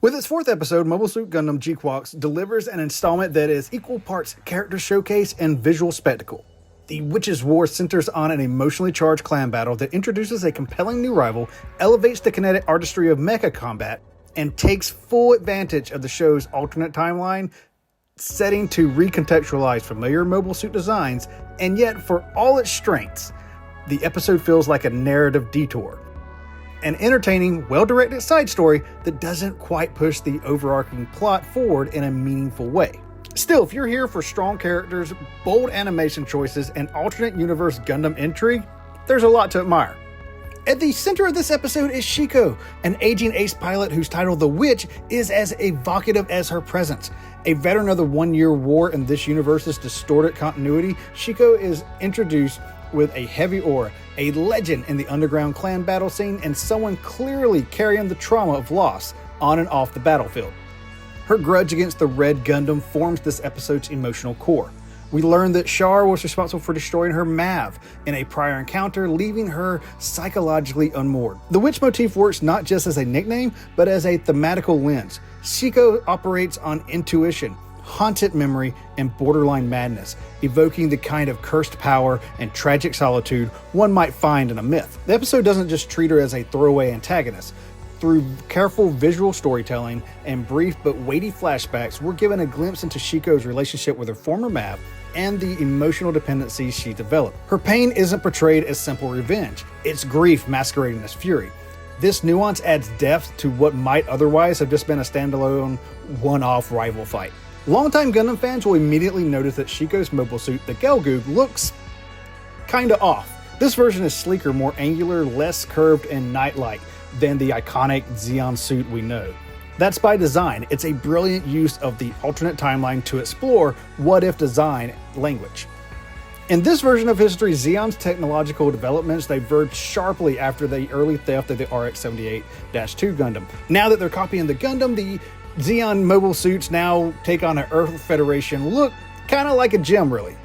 With its fourth episode, Mobile Suit Gundam GQuuuuuX delivers an installment that is equal parts character showcase and visual spectacle. The Witches' War centers on an emotionally charged clan battle that introduces a compelling new rival, elevates the kinetic artistry of mecha combat, and takes full advantage of the show's alternate timeline setting to recontextualize familiar mobile suit designs, and yet for all its strengths, the episode feels like a narrative detour. An entertaining, well-directed side story that doesn't quite push the overarching plot forward in a meaningful way. Still, if you're here for strong characters, bold animation choices, and alternate universe Gundam intrigue, there's a lot to admire. At the center of this episode is Shiiko, an aging ace pilot whose title, The Witch, is as evocative as her presence. A veteran of the one-year war in this universe's distorted continuity, Shiiko is introduced with a heavy aura, a legend in the underground clan battle scene, and someone clearly carrying the trauma of loss on and off the battlefield. Her grudge against the Red Gundam forms this episode's emotional core. We learn that Char was responsible for destroying her Mav in a prior encounter, leaving her psychologically unmoored. The witch motif works not just as a nickname, but as a thematical lens. Shiiko operates on intuition, haunted memory, and borderline madness, evoking the kind of cursed power and tragic solitude one might find in a myth. The episode doesn't just treat her as a throwaway antagonist. Through careful visual storytelling and brief but weighty flashbacks, we're given a glimpse into Shiiko's relationship with her former Mav and the emotional dependencies she developed. Her pain isn't portrayed as simple revenge, it's grief masquerading as fury. This nuance adds depth to what might otherwise have just been a standalone, one-off rival fight. Longtime Gundam fans will immediately notice that Shiiko's mobile suit, the Gelgoog, looks kinda off. This version is sleeker, more angular, less curved and knight-like than the iconic Zeon suit we know. That's by design. It's a brilliant use of the alternate timeline to explore what-if design language. In this version of history, Zeon's technological developments diverged sharply after the early theft of the RX-78-2 Gundam. Now that they're copying the Gundam, the Zeon mobile suits now take on an Earth Federation look, kind of like a gem really.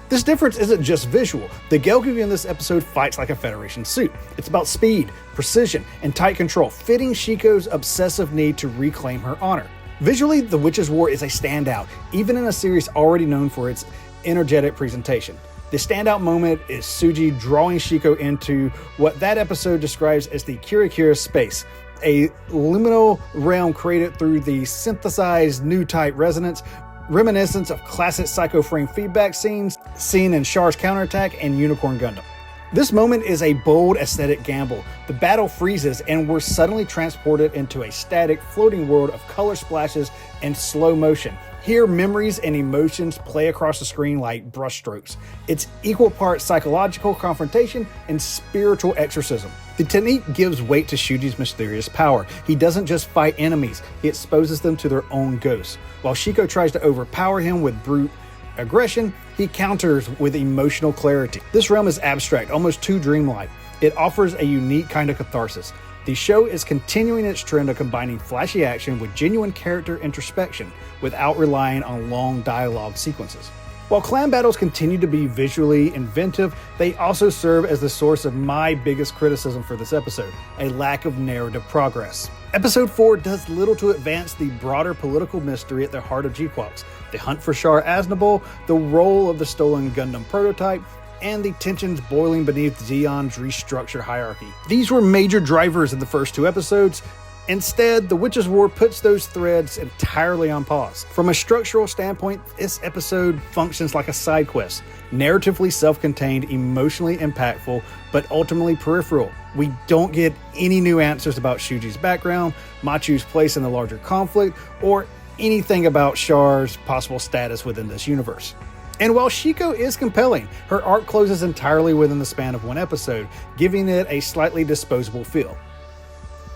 This difference isn't just visual. The Gelgoog in this episode fights like a Federation suit. It's about speed, precision, and tight control, fitting Shiiko's obsessive need to reclaim her honor. Visually, The Witches' War is a standout, even in a series already known for its energetic presentation. The standout moment is Sugi drawing Shiiko into what that episode describes as the Kira space, a liminal realm created through the synthesized Newtype resonance, reminiscent of classic Psycho Frame feedback scenes seen in Char's Counterattack and Unicorn Gundam. This moment is a bold aesthetic gamble. The battle freezes and we're suddenly transported into a static, floating world of color splashes and slow motion. Here, memories and emotions play across the screen like brushstrokes. It's equal parts psychological confrontation and spiritual exorcism. The technique gives weight to Shuji's mysterious power. He doesn't just fight enemies, he exposes them to their own ghosts. While Shiiko tries to overpower him with brute aggression, he counters with emotional clarity. This realm is abstract, almost too dreamlike. It offers a unique kind of catharsis. The show is continuing its trend of combining flashy action with genuine character introspection without relying on long dialogue sequences. While clan battles continue to be visually inventive, they also serve as the source of my biggest criticism for this episode, a lack of narrative progress. Episode 4 does little to advance the broader political mystery at the heart of GQuuuuuX, the hunt for Char Aznable, the role of the stolen Gundam prototype, and the tensions boiling beneath Zeon's restructured hierarchy. These were major drivers in the first two episodes. Instead, The Witches' War puts those threads entirely on pause. From a structural standpoint, this episode functions like a side quest, narratively self-contained, emotionally impactful, but ultimately peripheral. We don't get any new answers about Shuji's background, Machu's place in the larger conflict, or anything about Char's possible status within this universe. And while Shiiko is compelling, her arc closes entirely within the span of one episode, giving it a slightly disposable feel.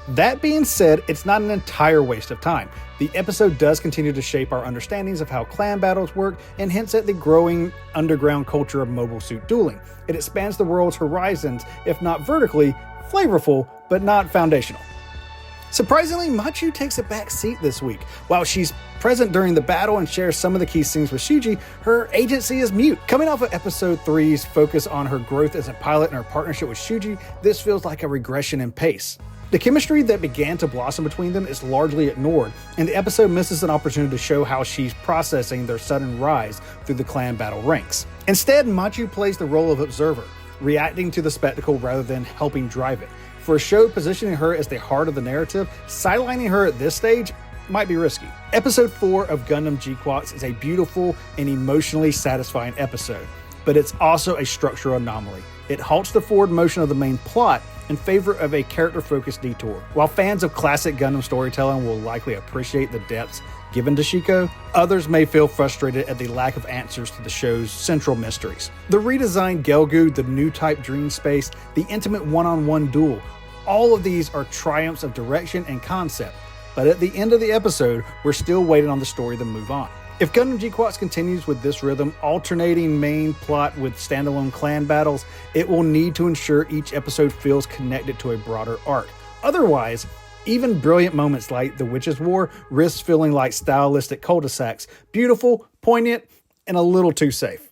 That being said, it's not an entire waste of time. The episode does continue to shape our understandings of how clan battles work and hints at the growing underground culture of mobile suit dueling. It expands the world's horizons, if not vertically, flavorful, but not foundational. Surprisingly, Machu takes a back seat this week. While she's present during the battle and shares some of the key scenes with Shuji, her agency is mute. Coming off of episode 3's focus on her growth as a pilot and her partnership with Shuji, this feels like a regression in pace. The chemistry that began to blossom between them is largely ignored, and the episode misses an opportunity to show how she's processing their sudden rise through the clan battle ranks. Instead, Machu plays the role of observer, reacting to the spectacle rather than helping drive it. For a show positioning her as the heart of the narrative, sidelining her at this stage might be risky. Episode 4 of Gundam GQuuuuuX is a beautiful and emotionally satisfying episode, but it's also a structural anomaly. It halts the forward motion of the main plot in favor of a character-focused detour. While fans of classic Gundam storytelling will likely appreciate the depths given to Shiiko, others may feel frustrated at the lack of answers to the show's central mysteries. The redesigned Gelgoog, the Newtype dream space, the intimate one-on-one duel, all of these are triumphs of direction and concept, but at the end of the episode, we're still waiting on the story to move on. If Gundam GQuuuuuX continues with this rhythm, alternating main plot with standalone clan battles, it will need to ensure each episode feels connected to a broader arc. Otherwise, even brilliant moments like the Witches' War risk feeling like stylistic cul-de-sacs, beautiful, poignant, and a little too safe.